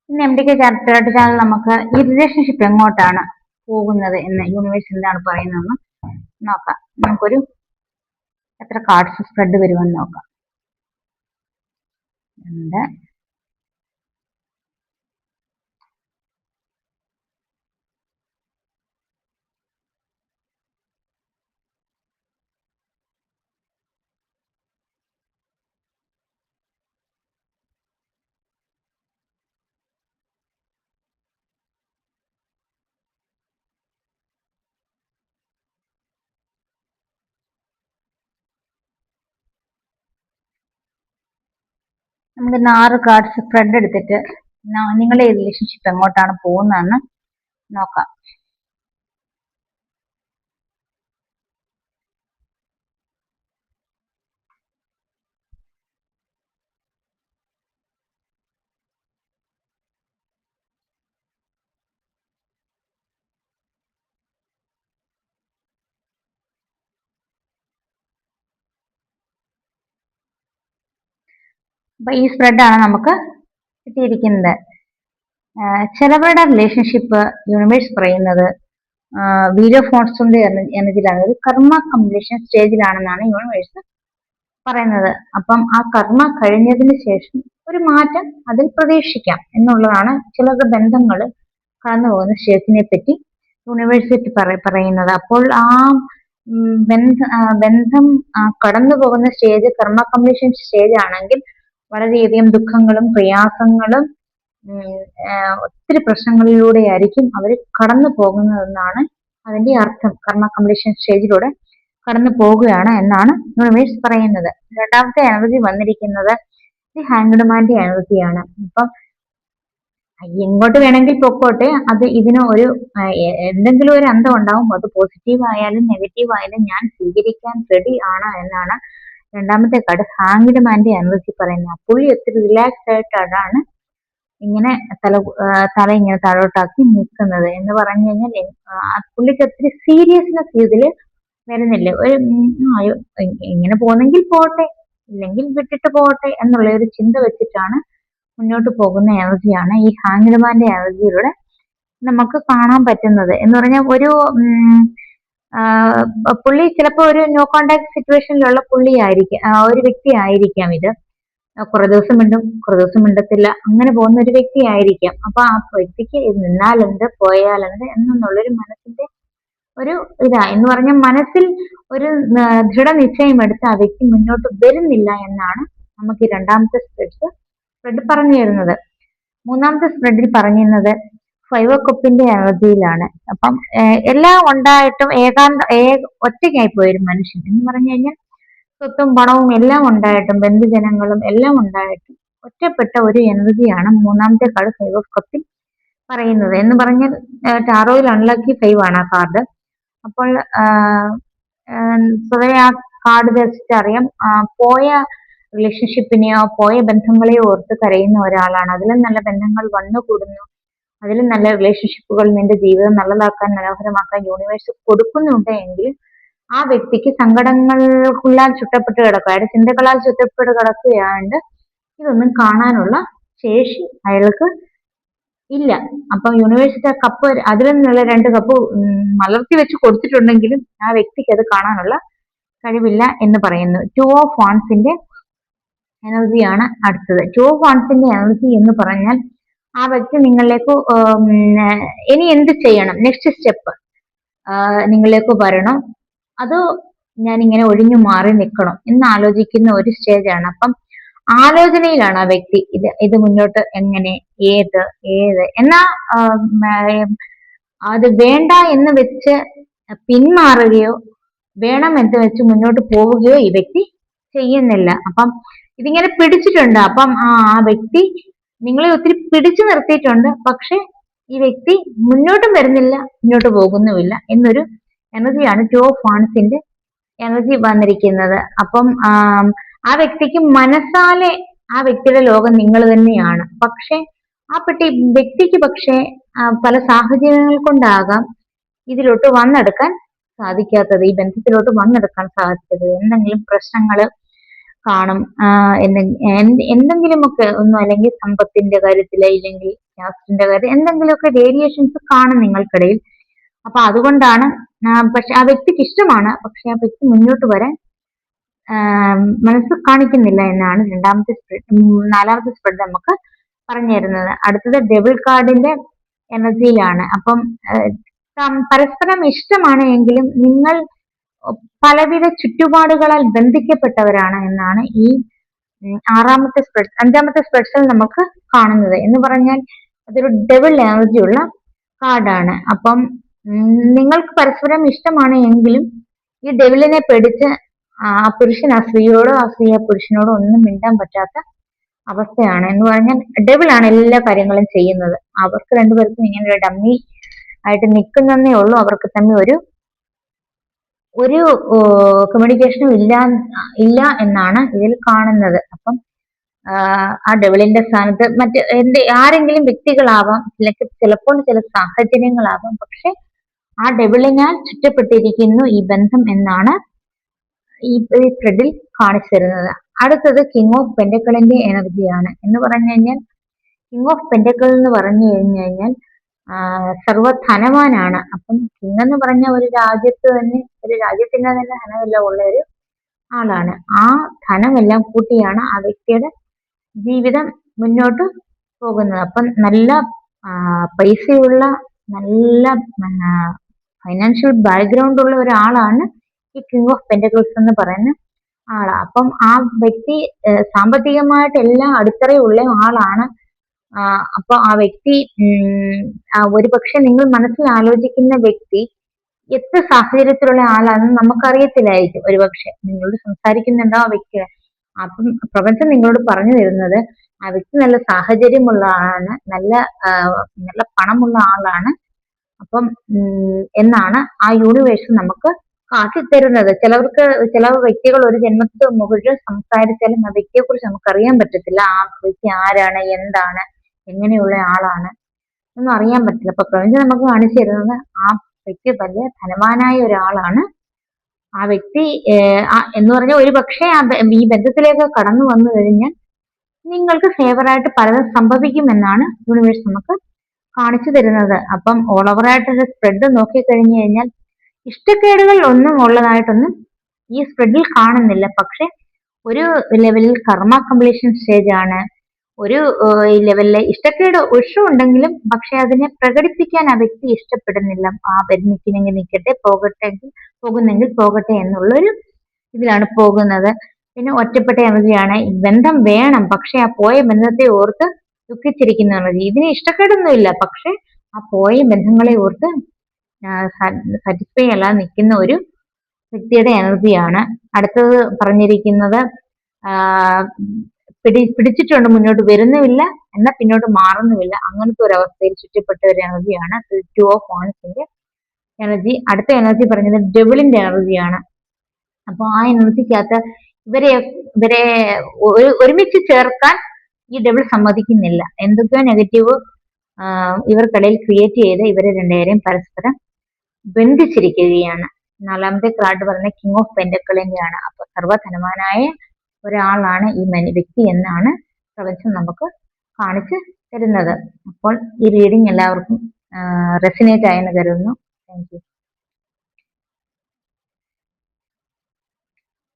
ഇന്ന് MDK third channel നമുക്ക് ഈ റിലേഷൻഷിപ്പ് എങ്ങോട്ടാണ് പോകുന്നത് എന്ന് യൂണിവേഴ്സ് എന്താണ് പറയുന്നതെന്ന് നോക്കാം. നമുക്കൊരു എത്ര കാർഡ്സ് സ്പ്രെഡ് വരുമെന്ന് നോക്കാം. രണ്ട്, നമുക്ക് 6 കാർഡ്സ് സ്പ്രെഡ് എടുത്തിട്ട് നിങ്ങളുടെ ഈ റിലേഷൻഷിപ്പ് എങ്ങോട്ടാണ് പോകുന്നതെന്ന് നോക്കാം. അപ്പൊ ഈ സ്പ്രെഡാണ് നമുക്ക് കിട്ടിയിരിക്കുന്നത്. ചിലവരുടെ റിലേഷൻഷിപ്പ് യൂണിവേഴ്സ് പറയുന്നത് വീഡിയോ ഫോൺസിന്റെ എനർജിയിലാണ്, ഒരു കർമ്മ കംപ്ലീഷൻ സ്റ്റേജിലാണെന്നാണ് യൂണിവേഴ്സ് പറയുന്നത്. അപ്പം ആ കർമ്മ കഴിഞ്ഞതിന് ശേഷം ഒരു മാറ്റം അതിൽ പ്രതീക്ഷിക്കാം എന്നുള്ളതാണ് ചിലരുടെ ബന്ധങ്ങൾ കടന്നു പോകുന്ന സ്റ്റേജിനെ പറ്റി യൂണിവേഴ്സിറ്റി പറയുന്നത്. അപ്പോൾ ആ ബന്ധം കടന്നു പോകുന്ന സ്റ്റേജ് കർമ്മ കംപ്ലീഷൻ സ്റ്റേജ് ആണെങ്കിൽ വളരെയധികം ദുഃഖങ്ങളും പ്രയാസങ്ങളും ഒത്തിരി പ്രശ്നങ്ങളിലൂടെ ആയിരിക്കും അവർ കടന്നു പോകുന്നതെന്നാണ് അതിന്റെ അർത്ഥം. കർമ്മ കംപ്ലീഷൻ സ്റ്റേജിലൂടെ കടന്നു പോകുകയാണ് എന്നാണ് യൂണിവേഴ്സ് പറയുന്നത്. രണ്ടാമത്തെ എനർജി വന്നിരിക്കുന്നത് ഈ ഹാങ്ഡ്മാന്റെ എനർജിയാണ്. അപ്പം എങ്ങോട്ട് വേണമെങ്കിൽ പൊക്കോട്ടെ, അത് ഇതിന് ഒരു എന്തെങ്കിലും ഒരു അന്തം ഉണ്ടാവും. അത് പോസിറ്റീവ് ആയാലും നെഗറ്റീവ് ആയാലും ഞാൻ സ്വീകരിക്കാൻ റെഡി ആണ് എന്നാണ് രണ്ടാമത്തെ കാർഡ് ഹാങ്ഡ്മാന്റെ എനർജി പറയുന്നത്. പുള്ളി ഒത്തിരി റിലാക്സ് ആയിട്ടാണ് ഇങ്ങനെ തല ഇങ്ങനെ താഴോട്ടാക്കി നിൽക്കുന്നത് എന്ന് പറഞ്ഞു കഴിഞ്ഞാൽ പുള്ളിക്ക് ഒത്തിരി സീരിയസ്നെസ് ഇതില് വരുന്നില്ല. ഒരു ഇങ്ങനെ പോകുന്നെങ്കിൽ പോട്ടെ, ഇല്ലെങ്കിൽ വിട്ടിട്ട് പോട്ടെ എന്നുള്ള ഒരു ചിന്ത വെച്ചിട്ടാണ് മുന്നോട്ട് പോകുന്ന എനർജിയാണ് ഈ ഹാങ്ഡ്മാന്റെ എനർജിയിലൂടെ നമുക്ക് കാണാൻ പറ്റുന്നത്. എന്ന് പറഞ്ഞാൽ ഒരു പുള്ളി ചിലപ്പോൾ ഒരു നോ കോണ്ടാക്ട് സിറ്റുവേഷനിലുള്ള ഒരു വ്യക്തി ആയിരിക്കാം. ഇത് കുറെ ദിവസം മിണ്ടും, കുറെ ദിവസം മിണ്ടത്തില്ല, അങ്ങനെ പോകുന്ന ഒരു വ്യക്തി ആയിരിക്കാം. അപ്പൊ ആ വ്യക്തിക്ക് നിന്നാലെന്ത് പോയാലെന്ത് എന്നുള്ളൊരു മനസ്സിന്റെ ഒരു എന്ന് പറഞ്ഞാൽ മനസ്സിൽ ഒരു ദൃഢനിശ്ചയം എടുത്ത് ആ വ്യക്തി മുന്നോട്ട് വരുന്നില്ല എന്നാണ് നമുക്ക് ഈ രണ്ടാമത്തെ സ്പ്രെഡ് പറഞ്ഞു തരുന്നത്. മൂന്നാമത്തെ സ്പ്രെഡിൽ പറഞ്ഞിരുന്നത് 5 ഓഫ് കപ്പിന്റെ എനർജിയിലാണ്. അപ്പം എല്ലാം ഉണ്ടായിട്ടും ഒറ്റയ്ക്കായി പോയൊരു മനുഷ്യൻ എന്ന് പറഞ്ഞു കഴിഞ്ഞാൽ സ്വത്തും പണവും എല്ലാം ഉണ്ടായിട്ടും ബന്ധുജനങ്ങളും എല്ലാം ഉണ്ടായിട്ടും ഒറ്റപ്പെട്ട ഒരു എനർജിയാണ് മൂന്നാമത്തെ കാർഡ് 5 ഓഫ് കപ്പിൽ പറയുന്നത്. എന്ന് പറഞ്ഞാൽ ടാറോയിൽ അൺലക്കി 5 ആണ് ആ കാർഡ്. അപ്പോൾ പൊതുവെ ആ കാർഡ് വെച്ചിട്ട് അറിയാം, പോയ റിലേഷൻഷിപ്പിനെയോ പോയ ബന്ധങ്ങളെയോ ഓർത്ത് കരയുന്ന ഒരാളാണ്. അതിലും നല്ല ബന്ധങ്ങൾ വന്നുകൂടുന്നു, അതിലും നല്ല റിലേഷൻഷിപ്പുകൾ നിന്റെ ജീവിതം നല്ലതാക്കാൻ മനോഹരമാക്കാൻ യൂണിവേഴ്സ് കൊടുക്കുന്നുണ്ട് എങ്കിൽ ആ വ്യക്തിക്ക് സങ്കടങ്ങൾക്കുള്ളാൽ ചുറ്റപ്പെട്ട് കിടക്കുക, അയാളുടെ ചിന്തകളാൽ ചുറ്റപ്പെട്ട് കിടക്കുകയാണ്ട് ഇതൊന്നും കാണാനുള്ള ശേഷി അയാൾക്ക് ഇല്ല. അപ്പൊ യൂണിവേഴ്സിറ്റി കപ്പ് അതിൽ നിന്നുള്ള 2 കപ്പ് മലർത്തി വെച്ച് കൊടുത്തിട്ടുണ്ടെങ്കിലും ആ വ്യക്തിക്ക് അത് കാണാനുള്ള കഴിവില്ല എന്ന് പറയുന്നു. 2 ഓഫ് വാൺസിന്റെ എനർജിയാണ് അടുത്തത്. 2 ഓഫ് വാൺസിന്റെ എനർജി എന്ന് പറഞ്ഞാൽ ആ വ്യക്തി നിങ്ങളിലേക്ക് ഇനി എന്ത് ചെയ്യണം, നെക്സ്റ്റ് സ്റ്റെപ്പ് നിങ്ങളിലേക്ക് വരണം, അതോ ഞാൻ ഇങ്ങനെ ഒഴിഞ്ഞു മാറി നിൽക്കണം എന്ന് ആലോചിക്കുന്ന ഒരു സ്റ്റേജാണ്. അപ്പം ആലോചനയിലാണ് ആ വ്യക്തി. ഇത് മുന്നോട്ട് എങ്ങനെ, ഏത് എന്നാ അത് വേണ്ട എന്ന് വെച്ച് പിന്മാറുകയോ വേണം എന്ന് വെച്ച് മുന്നോട്ട് പോവുകയോ ഈ വ്യക്തി ചെയ്യുന്നില്ല. അപ്പം ഇതിങ്ങനെ പിടിച്ചിട്ടുണ്ട്. അപ്പം ആ വ്യക്തി നിങ്ങളെ ഒത്തിരി പിടിച്ചു നിർത്തിയിട്ടുണ്ട്, പക്ഷെ ഈ വ്യക്തി മുന്നോട്ടും വരുന്നില്ല, മുന്നോട്ട് പോകുന്നുമില്ല എന്നൊരു എനർജിയാണ് 2 ഓഫ് വാൺസിന്റെ എനർജി വന്നിരിക്കുന്നത്. അപ്പം ആ വ്യക്തിക്ക് മനസ്സാലെ ആ വ്യക്തിയുടെ ലോകം നിങ്ങൾ തന്നെയാണ്. പക്ഷെ ആ വ്യക്തിക്ക് പക്ഷെ പല സാഹചര്യങ്ങൾ കൊണ്ടാകാം ഇതിലോട്ട് വന്നെടുക്കാൻ സാധിക്കാത്തത്, ഈ ബന്ധത്തിലോട്ട് വന്നെടുക്കാൻ സാധിച്ചത്. എന്തെങ്കിലും പ്രശ്നങ്ങൾ കാണും, എന്തെങ്കിലുമൊക്കെ ഒന്നും, അല്ലെങ്കിൽ സമ്പത്തിന്റെ കാര്യത്തില്, ഇല്ലെങ്കിൽ കാസ്റ്റിന്റെ കാര്യം എന്തെങ്കിലുമൊക്കെ വേരിയേഷൻസ് കാണും നിങ്ങൾക്കിടയിൽ. അപ്പൊ അതുകൊണ്ടാണ് പക്ഷെ ആ വ്യക്തിക്ക് ഇഷ്ടമാണ്, പക്ഷെ ആ വ്യക്തി മുന്നോട്ട് വരാൻ മനസ്സ് കാണിക്കുന്നില്ല എന്നാണ് നാലാമത്തെ സ്പ്രെഡ് നമുക്ക് പറഞ്ഞു തരുന്നത്. അടുത്തത് ഡെവിൾ കാർഡിന്റെ എനർജിയിലാണ്. അപ്പം പരസ്പരം ഇഷ്ടമാണ് എങ്കിലും നിങ്ങൾ പലവിധ ചുറ്റുപാടുകളാൽ ബന്ധിക്കപ്പെട്ടവരാണ് എന്നാണ് ഈ അഞ്ചാമത്തെ സ്പ്രെഡ്സിൽ നമുക്ക് കാണുന്നത്. എന്ന് പറഞ്ഞാൽ അതൊരു ഡെവിൾ എനർജി ഉള്ള കാർഡാണ്. അപ്പം നിങ്ങൾക്ക് പരസ്പരം ഇഷ്ടമാണ് എങ്കിലും ഈ ഡെവിളിനെ പേടിച്ച് ആ പുരുഷൻ ആ സ്ത്രീയോടോ ആ സ്ത്രീ ആ പുരുഷനോടോ ഒന്നും മിണ്ടാൻ പറ്റാത്ത അവസ്ഥയാണ്. എന്ന് പറഞ്ഞാൽ ഡെവിളാണ് എല്ലാ കാര്യങ്ങളും ചെയ്യുന്നത്. അവർക്ക് രണ്ടുപേർക്കും ഇങ്ങനെ ഒരു ഡമ്മി ആയിട്ട് നിൽക്കുന്നതേ ഉള്ളൂ. അവർക്ക് തമ്മിൽ ഒരു കമ്മ്യൂണിക്കേഷനും ഇല്ല എന്നാണ് ഇതിൽ കാണുന്നത്. അപ്പം ആ ഡെവിളിന്റെ സ്ഥാനത്ത് ആരെങ്കിലും വ്യക്തികളാവാം, ചിലപ്പോൾ ചില സാഹചര്യങ്ങളാവാം, പക്ഷെ ആ ഡെവിളിനാൽ ചുറ്റപ്പെട്ടിരിക്കുന്നു ഈ ബന്ധം എന്നാണ് ഈ സ്പ്രെഡിൽ കാണിച്ചു തരുന്നത്. അടുത്തത് കിങ് ഓഫ് പെന്റക്കിളിന്റെ എനർജിയാണ്. എന്ന് പറഞ്ഞു കഴിഞ്ഞാൽ കിങ് ഓഫ് പെന്റക്കിൾ എന്ന് പറഞ്ഞു കഴിഞ്ഞാൽ സർവധനവാനാണ്. അപ്പം കിങ് എന്ന് പറഞ്ഞ ഒരു രാജ്യത്തിന്റെ തന്നെ ധനമെല്ലാം ഉള്ള ഒരു ആളാണ്. ആ ധനമെല്ലാം കൂട്ടിയാണ് ആ വ്യക്തിയുടെ ജീവിതം മുന്നോട്ട് പോകുന്നത്. അപ്പം നല്ല പൈസയുള്ള നല്ല ഫൈനാൻഷ്യൽ ബാക്ക്ഗ്രൗണ്ട് ഉള്ള ഒരാളാണ് ഈ കിങ് ഓഫ് പെന്റക്കിൾസ് എന്ന് പറയുന്ന ആളാ. അപ്പം ആ വ്യക്തി സാമ്പത്തികമായിട്ട് എല്ലാം അടിത്തറയുള്ള ആളാണ്. അപ്പൊ ആ വ്യക്തി ഒരുപക്ഷെ നിങ്ങൾ മനസ്സിൽ ആലോചിക്കുന്ന വ്യക്തി എത്ര സാഹചര്യത്തിലുള്ള ആളാണെന്ന് നമുക്കറിയത്തില്ലായിരിക്കും. ഒരുപക്ഷെ നിങ്ങളോട് സംസാരിക്കുന്നുണ്ടോ ആ വ്യക്തി, അപ്പം പ്രപഞ്ചം നിങ്ങളോട് പറഞ്ഞു തരുന്നത് ആ വ്യക്തി നല്ല സാഹചര്യമുള്ള ആളാണ്, നല്ല പണമുള്ള ആളാണ്. അപ്പം എന്നാണ് ആ യൂണിവേഴ്സ് നമുക്ക് കാട്ടി തരുന്നത്. ചില വ്യക്തികൾ ഒരു ജന്മത്തിന് മുകളിൽ സംസാരിച്ചാലും ആ വ്യക്തിയെ കുറിച്ച് നമുക്ക് അറിയാൻ പറ്റത്തില്ല. ആ വ്യക്തി ആരാണ്, എന്താണ്, എങ്ങനെയുള്ള ആളാണ് ഒന്നും അറിയാൻ പറ്റില്ല. അപ്പൊ പ്രപഞ്ചം നമുക്ക് കാണിച്ചു തരുന്നത് ആ വ്യക്തി വലിയ ധനവാനായ ഒരാളാണ്. ആ വ്യക്തി എന്ന് പറഞ്ഞാൽ ഒരു പക്ഷേ ഈ ബന്ധത്തിലേക്ക് കടന്നു വന്നു കഴിഞ്ഞാൽ നിങ്ങൾക്ക് ഫേവറായിട്ട് പലതും സംഭവിക്കുമെന്നാണ് യൂണിവേഴ്സ് നമുക്ക് കാണിച്ചു തരുന്നത്. അപ്പം ഓൾ ഓവറായിട്ടൊരു സ്പ്രെഡ് നോക്കിക്കഴിഞ്ഞു കഴിഞ്ഞാൽ ഇഷ്ടക്കേടുകൾ ഒന്നും ഉള്ളതായിട്ടൊന്നും ഈ സ്പ്രെഡിൽ കാണുന്നില്ല. പക്ഷെ ഒരു ലെവലിൽ കർമ്മ കംപ്ലീഷൻ സ്റ്റേജ് ആണ്. ഒരു ലെവലിലെ ഇഷ്ടക്കേട് ഉണ്ടെങ്കിലും പക്ഷെ അതിനെ പ്രകടിപ്പിക്കാൻ ആ വ്യക്തി ഇഷ്ടപ്പെടുന്നില്ല. നിൽക്കുന്നെങ്കിൽ നിൽക്കട്ടെ, പോകുന്നെങ്കിൽ പോകട്ടെ എന്നുള്ളൊരു ഇതിലാണ് പോകുന്നത്. പിന്നെ ഒറ്റപ്പെട്ട എനർജിയാണ്. ബന്ധം വേണം, പക്ഷെ ആ പോയ ബന്ധത്തെ ഓർത്ത് ദുഃഖിച്ചിരിക്കുന്ന എനർജി. ഇതിന് ഇഷ്ടക്കേടൊന്നുമില്ല, പക്ഷെ ആ പോയ ബന്ധങ്ങളെ ഓർത്ത് സാറ്റിസ്ഫൈ അല്ലാതെ നിൽക്കുന്ന ഒരു വ്യക്തിയുടെ എനർജിയാണ്. അടുത്തത് പറഞ്ഞിരിക്കുന്നത് പിടിച്ചിട്ടുണ്ട്, മുന്നോട്ട് വരുന്നുമില്ല, എന്നാൽ പിന്നോട്ട് മാറുന്നുമില്ല, അങ്ങനത്തെ ഒരു അവസ്ഥയിൽ ചുറ്റപ്പെട്ട ഒരു എനർജിയാണ് ടു ഓഫ് വാൺസിന്റെ എനർജി. അടുത്ത എനർജി പറഞ്ഞത് ഡെവിളിന്റെ എനർജിയാണ്. അപ്പൊ ആ എനർജിക്കകത്ത് ഇവരെ ഒരുമിച്ച് ചേർക്കാൻ ഈ ഡെവിൾ സമ്മതിക്കുന്നില്ല. എന്തൊക്കെയോ നെഗറ്റീവ് ഇവർക്കിടയിൽ ക്രിയേറ്റ് ചെയ്ത് ഇവരെ രണ്ടുപേരെയും പരസ്പരം ബന്ധിച്ചിരിക്കുകയാണ്. നാലാമത്തെ കാർഡ് പറയുന്നത് കിങ് ഓഫ് പെന്റക്കിളിന്റെ ആണ്. അപ്പൊ സർവധനവാനായ ഒരാളാണ് ഈ വ്യക്തി എന്നാണ് പ്രപഞ്ചം നമുക്ക് കാണിച്ചു തരുന്നത്. അപ്പോൾ ഈ റീഡിംഗ് എല്ലാവർക്കും റെസിനേറ്റ് ആയെന്ന് കരുതുന്നു. Thank you.